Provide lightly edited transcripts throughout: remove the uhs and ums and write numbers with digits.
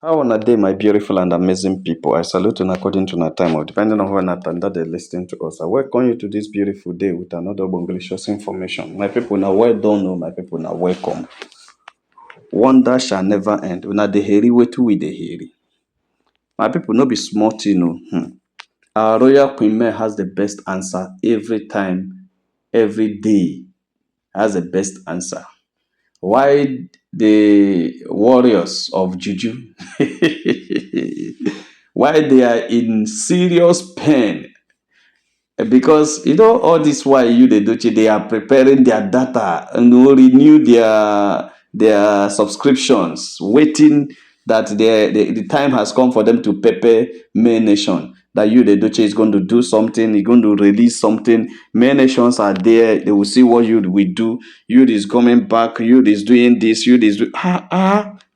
How on a day, my beautiful and amazing people? I salute you according to our time, or depending on when at time that they listening to us. I welcome you to this beautiful day with another Bongolicious information. My people now well done, know my people now welcome. Wonder shall never end. Una the heri wetu with the heri. My people no be smart, you know. Our royal queen Mary has the best answer every time, every day. Has the best answer. Why the warriors of Juju? Why they are in serious pain? Because you know all this why you the Doche, they are preparing their data and will renew their subscriptions, waiting that the time has come for them to prepare main nation. That you the Doche is going to do something, you're going to release something. Main nations are there, they will see what you will do. You is coming back, you is doing this, you is do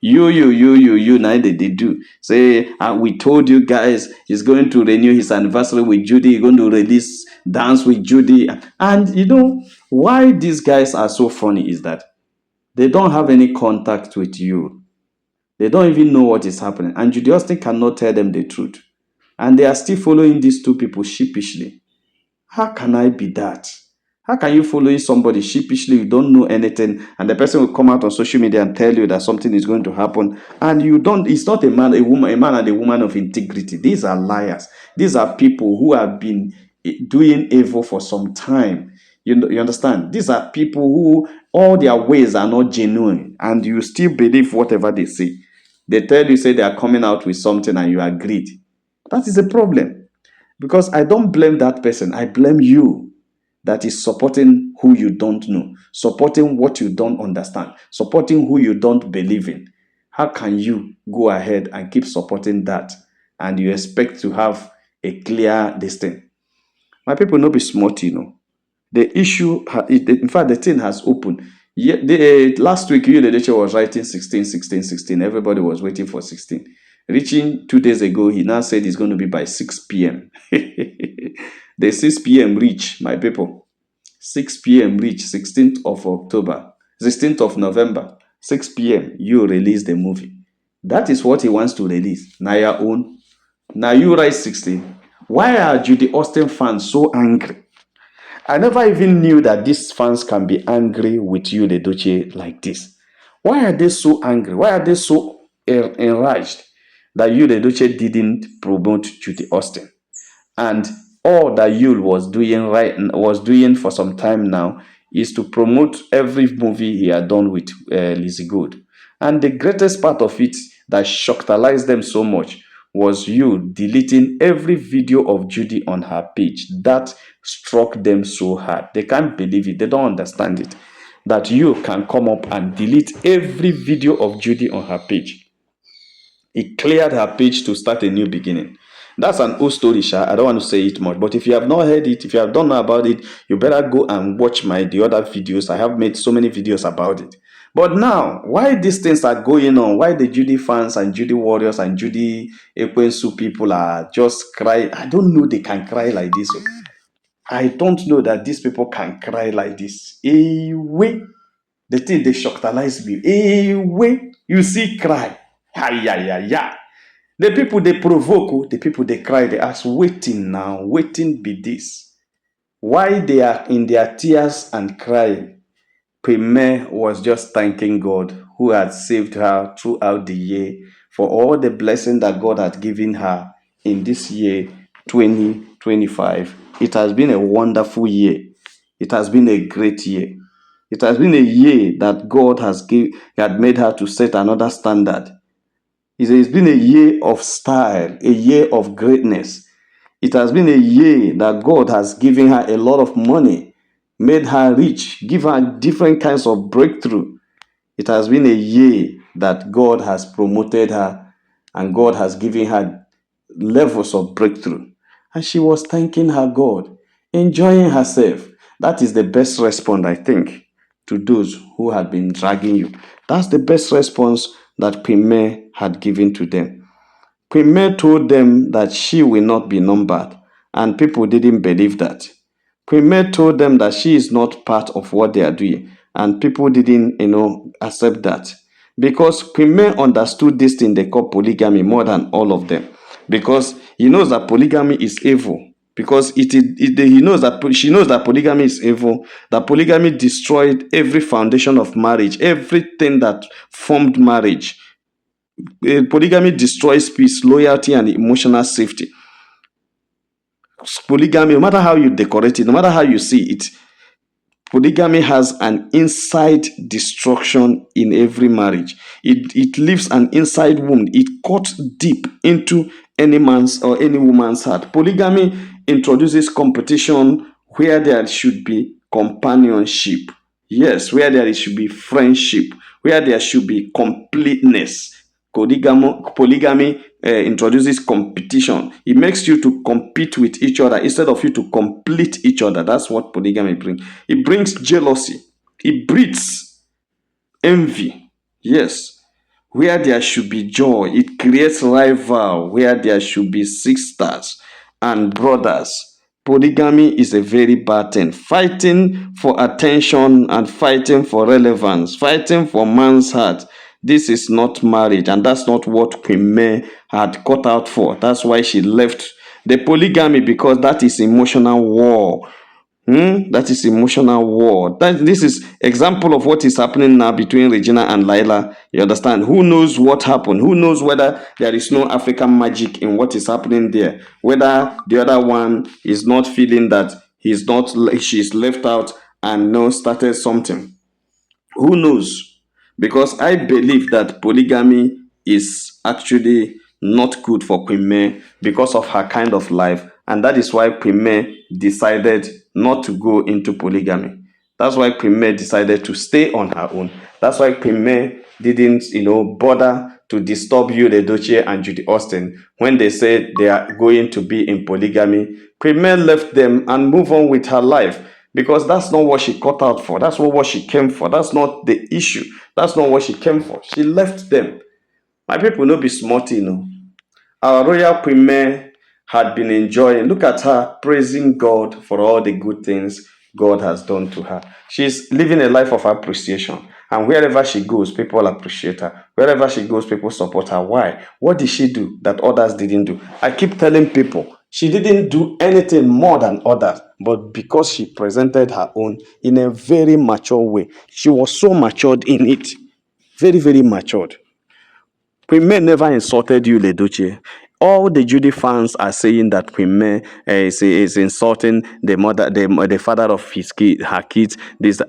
you now they do say we told you guys he's going to renew his anniversary with Judy, he's going to release dance with Judy. And you know why these guys are so funny is that they don't have any contact with you, they don't even know what is happening, and Judy Austin cannot tell them the truth, and they are still following these two people sheepishly. How can I be that? How can you follow somebody sheepishly? You don't know anything, and the person will come out on social media and tell you that something is going to happen, and you don't. It's not a man, a woman, a man and a woman of integrity. These are liars. These are people who have been doing evil for some time. You understand? These are people who all their ways are not genuine, and you still believe whatever they say. They tell you, say they are coming out with something, and you agreed. That is a problem. Because I don't blame that person. I blame you that is supporting who you don't know, supporting what you don't understand, supporting who you don't believe in. How can you go ahead and keep supporting that and you expect to have a clear destiny? My people no be smart, you know. The issue, in fact, the thing has opened. Yeah, last week, you, the lecturer was writing 16, 16, 16. Everybody was waiting for 16. Reaching 2 days ago, he now said it's going to be by 6 p.m. The 6 p.m. reach, my people. 6 p.m. reach, 16th of October, 16th of November, 6 p.m. You release the movie. That is what he wants to release. Now your own. Now you write 16. Why are Judy Austin fans so angry? I never even knew that these fans can be angry with you, Edochie, like this. Why are they so angry? Why are they so enraged that you, Edochie, didn't promote Judy Austin? And all that Yul was doing for some time now is to promote every movie he had done with Lizzie Good. And the greatest part of it that shocked them so much was you deleting every video of Judy on her page. That struck them so hard. They can't believe it. They don't understand it. That you can come up and delete every video of Judy on her page. It cleared her page to start a new beginning. That's an old story, Sha. I don't want to say it much. But if you have not heard it, if you have don't know about it, you better go and watch the other videos. I have made so many videos about it. But now, why these things are going on? Why the Judy fans and Judy warriors and Judy Ekwensu people are just crying? I don't know they can cry like this. I don't know that these people can cry like this. Way. The thing they shocked me. Way. You see cry. Yeah. The people they provoke, the people they cry, they ask, waiting now, waiting be this. Why they are in their tears and crying? Premier was just thanking God who had saved her throughout the year for all the blessing that God had given her in this year 2025. It has been a wonderful year. It has been a great year. It has been a year that God had made her to set another standard. It's been a year of style, a year of greatness. It has been a year that God has given her a lot of money, made her rich, give her different kinds of breakthrough. It has been a year that God has promoted her and God has given her levels of breakthrough. And she was thanking her God, enjoying herself. That is the best response, I think, to those who had been dragging you. That's the best response that Premier had given to them. Premier told them that she will not be numbered, and people didn't believe that. Premier told them that she is not part of what they are doing, and people didn't, accept that. because Premier understood this thing they call polygamy more than all of them, because he knows that polygamy is evil. Because he knows that she knows that polygamy is evil. That polygamy destroyed every foundation of marriage, everything that formed marriage. Polygamy destroys peace, loyalty, and emotional safety. Polygamy, no matter how you decorate it, no matter how you see it, polygamy has an inside destruction in every marriage. It leaves an inside wound. It cuts deep into any man's or any woman's heart. Polygamy introduces competition where there should be companionship. Yes, where there should be friendship, where there should be completeness. Polygamy introduces competition. It makes you to compete with each other instead of you to complete each other. That's what polygamy brings. It brings jealousy. It breeds envy. Yes. Where there should be joy, it creates rival. Where there should be sisters and brothers, polygamy is a very bad thing. Fighting for attention and fighting for relevance, fighting for man's heart. This is not marriage, and that's not what Queen May had cut out for. That's why she left the polygamy, because that is emotional war. That is emotional war. This is example of what is happening now between Regina and Laila. You understand? Who knows what happened? Who knows whether there is no African magic in what is happening there? Whether the other one is not feeling that she's left out and no started something. Who knows? Because I believe that polygamy is actually not good for Queen May because of her kind of life, and that is why Queen May decided not to go into polygamy. That's why Queen May decided to stay on her own. That's why Queen May didn't, bother to disturb you, Edochie and Judy Austin, when they said they are going to be in polygamy. Queen May left them and moved on with her life, because that's not what she cut out for. That's not what she came for. That's not the issue. That's not what she came for. She left them. My people no be smarty, Our royal Queen May had been enjoying. Look at her praising God for all the good things God has done to her. She's living a life of appreciation. And wherever she goes, people appreciate her. Wherever she goes, people support her. Why? What did she do that others didn't do? I keep telling people, she didn't do anything more than others, but because she presented her own in a very mature way. She was so matured in it. Very, very matured. Queen May never insulted you, Edochie. All the Judy fans are saying that Queen May is insulting the mother, the father of her kids.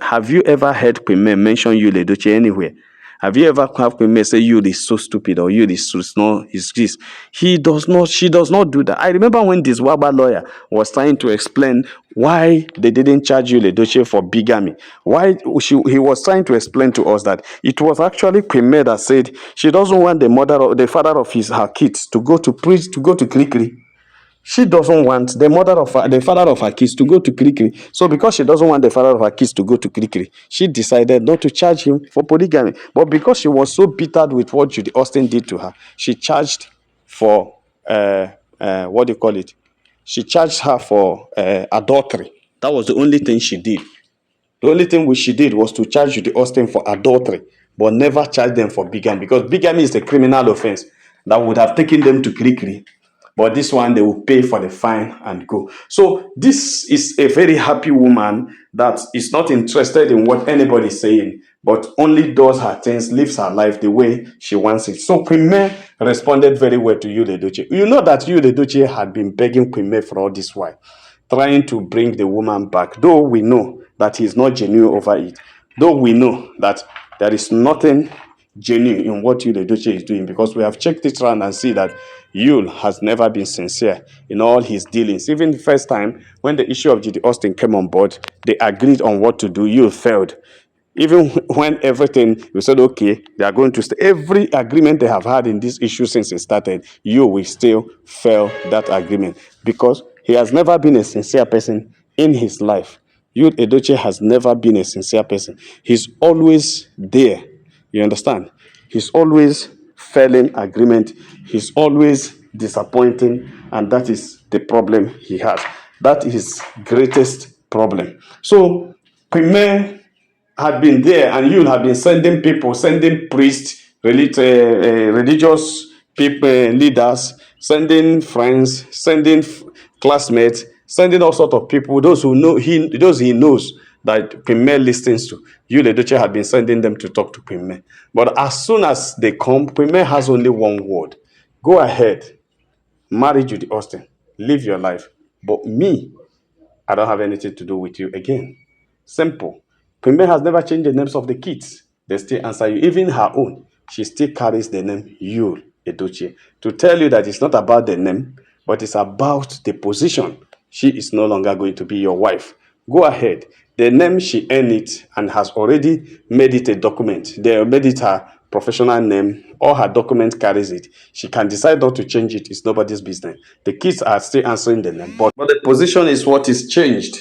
Have you ever heard Queen May mention you, Edochie, anywhere? Have you ever heard Queen May say you is so stupid or you is so not his this? He does not. She does not do that. I remember when this Waba lawyer was trying to explain why they didn't charge you, Edochie, for bigamy. He was trying to explain to us that it was actually Queen May that said she doesn't want the father of her kids to go to preach, to go to Krikri. She doesn't want the father of her kids to go to Krikri. So because she doesn't want the father of her kids to go to Krikri, she decided not to charge him for polygamy. But because she was so bittered with what Judy Austin did to her, she charged for what do you call it? She charged her for adultery. That was the only thing she did. The only thing which she did was to charge Judy Austin for adultery, but never charge them for bigamy, because bigamy is a criminal offense that would have taken them to Krikri. But this one, they will pay for the fine and go. So this is a very happy woman that is not interested in what anybody is saying, but only does her things, lives her life the way she wants it. So Queen May responded very well to you, Edochie. You know that you, Edochie, had been begging Queen May for all this while, trying to bring the woman back, though we know that he's not genuine over it. Though we know that there is nothing genuine in what Yul Edochie is doing, because we have checked it around and see that Yul has never been sincere in all his dealings. Even the first time when the issue of Judy Austin came on board, they agreed on what to do. Yul failed. Even when everything, you said, okay, they are going to stay. Every agreement they have had in this issue since it started, you will still fail that agreement, because he has never been a sincere person in his life. Yul Edochie has never been a sincere person. He's always there. You understand? He's always failing agreement. He's always disappointing, and that is the problem he has. That is his greatest problem. So Queen May had been there, and you have been sending people, sending priests religious people, leaders, sending friends, sending classmates, sending all sorts of people, those he knows that Premier listens to. You, the Edochie, had been sending them to talk to Premier. But as soon as they come, Premier has only one word: go ahead, marry Judy Austin, live your life. But me, I don't have anything to do with you again. Simple. Premier has never changed the names of the kids. They still answer you. Even her own, she still carries the name Yul Edochie. To tell you that it's not about the name, but it's about the position. She is no longer going to be your wife. Go ahead. The name, she earned it and has already made it a document. They made it her professional name. All her document carries it. She can decide not to change it. It's nobody's business. The kids are still answering the name. But the position is what is changed.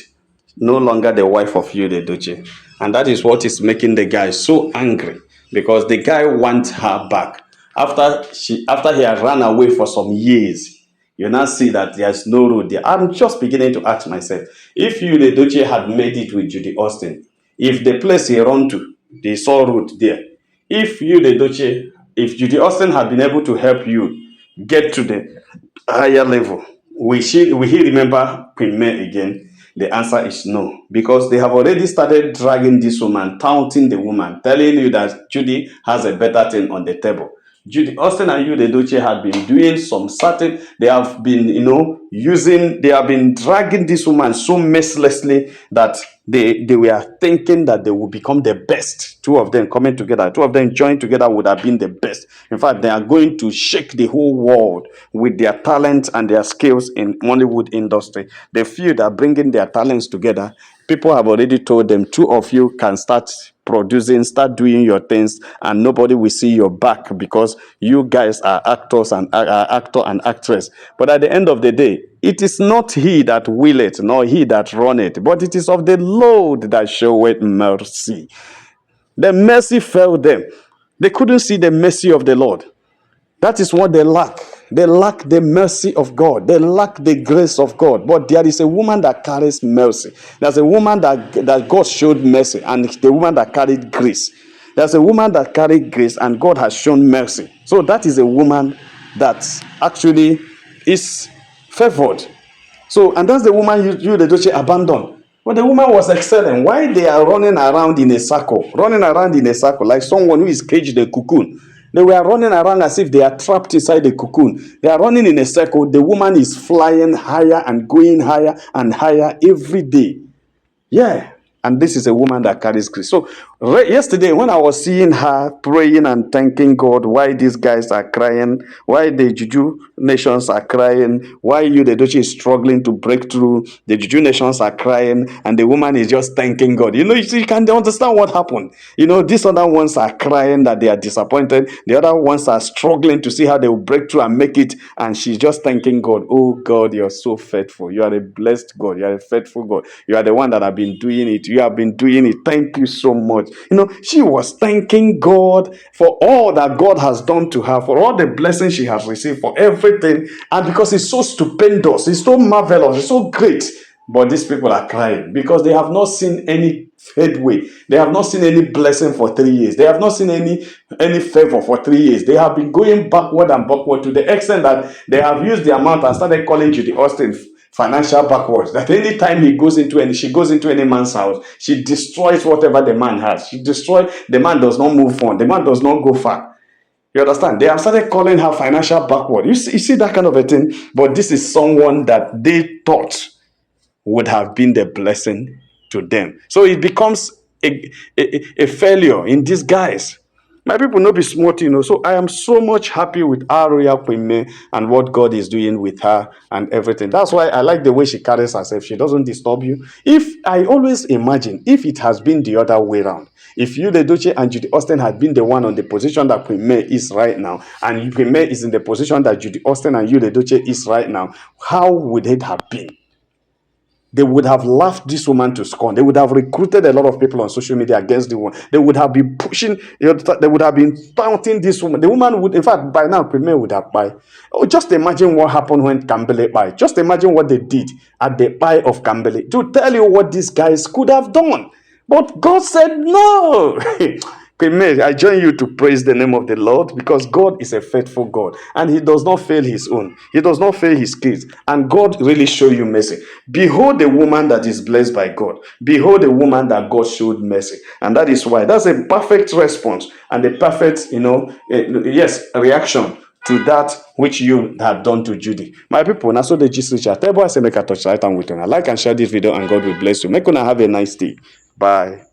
No longer the wife of you, the Edochie. And that is what is making the guy so angry, because the guy wants her back. After he has run away for some years, you now see that there's no road there. I'm just beginning to ask myself, if you, the Edochie, had made it with Judy Austin, if the place he run to, they saw road there, if you, the Edochie, if Judy Austin had been able to help you get to the higher level, will he remember Queen May again? The answer is no, because they have already started dragging this woman, taunting the woman, telling you that Judy has a better thing on the table. Judy Austin and you, the Edochie, had been doing some certain, they have been, they have been dragging this woman so mercilessly that they were thinking that they would become the best. Two of them coming together, two of them joined together would have been the best. In fact, they are going to shake the whole world with their talent and their skills in Hollywood industry. They feel that bringing their talents together, people have already told them, two of you can start producing, start doing your things, and nobody will see your back, because you guys are actors and actor and actress. But at the end of the day, it is not he that will it, nor he that run it, but it is of the Lord that showeth mercy. The mercy failed them. They couldn't see the mercy of the Lord. That is what they lack. They lack the mercy of God. They lack the grace of God. But there is a woman that carries mercy. There's a woman that God showed mercy, and the woman that carried grace. There's a woman that carried grace, and God has shown mercy. So that is a woman that actually is favored. So, and that's the woman you the Edochie, abandoned. But the woman was excelling. Why they are running around in a circle? Running around in a circle like someone who is caged in a cocoon. They were running around as if they are trapped inside the cocoon. They are running in a circle. The woman is flying higher and going higher and higher every day. Yeah. And this is a woman that carries grace. So yesterday, when I was seeing her praying and thanking God, why these guys are crying, why the Juju nations are crying, why you, the Edochie, is struggling to break through, the Juju nations are crying, and the woman is just thanking God. You can understand what happened. These other ones are crying that they are disappointed. The other ones are struggling to see how they will break through and make it. And she's just thanking God. Oh God, you're so faithful. You are a blessed God. You are a faithful God. You are the one that have been doing it. You have been doing it. Thank you so much. She was thanking God for all that God has done to her, for all the blessings she has received, for everything. And because it's so stupendous, it's so marvelous, it's so great. But these people are crying because they have not seen any headway. They have not seen any blessing for 3 years. They have not seen any favor for 3 years. They have been going backward and backward to the extent that they have used the amount and started calling Judy Austin financial backwards. That any time she goes into any man's house, she destroys whatever the man has. The man does not move on. The man does not go far. You understand? They have started calling her financial backward. You see that kind of a thing? But this is someone that they thought would have been the blessing to them. So it becomes a failure in disguise. My people no be smart, So I am so much happy with our royal Queen May and what God is doing with her and everything. That's why I like the way she carries herself. She doesn't disturb you. I always imagine if it has been the other way around. If you, the Edochie, and Judy Austin had been the one on the position that Queen May is right now, and Queen May is in the position that Judy Austin and you, the Edochie, is right now, how would it have been? They would have laughed this woman to scorn. They would have recruited a lot of people on social media against the woman. They would have been pushing, they would have been taunting this woman. The woman would, in fact, by now, Premier would have buy. Oh, just imagine what happened when Kambele buy. Just imagine what they did at the buy of Kambele to tell you what these guys could have done. But God said no. Okay, May, I join you to praise the name of the Lord, because God is a faithful God and He does not fail His own. He does not fail His kids. And God really show you mercy. Behold the woman that is blessed by God. Behold the woman that God showed mercy. And that is why that's a perfect response and a perfect, yes, reaction to that which you have done to Judy. My people, now so the gist reach out. Tell boys say make a touch right and with you. Like and share this video, and God will bless you. Make una have a nice day. Bye.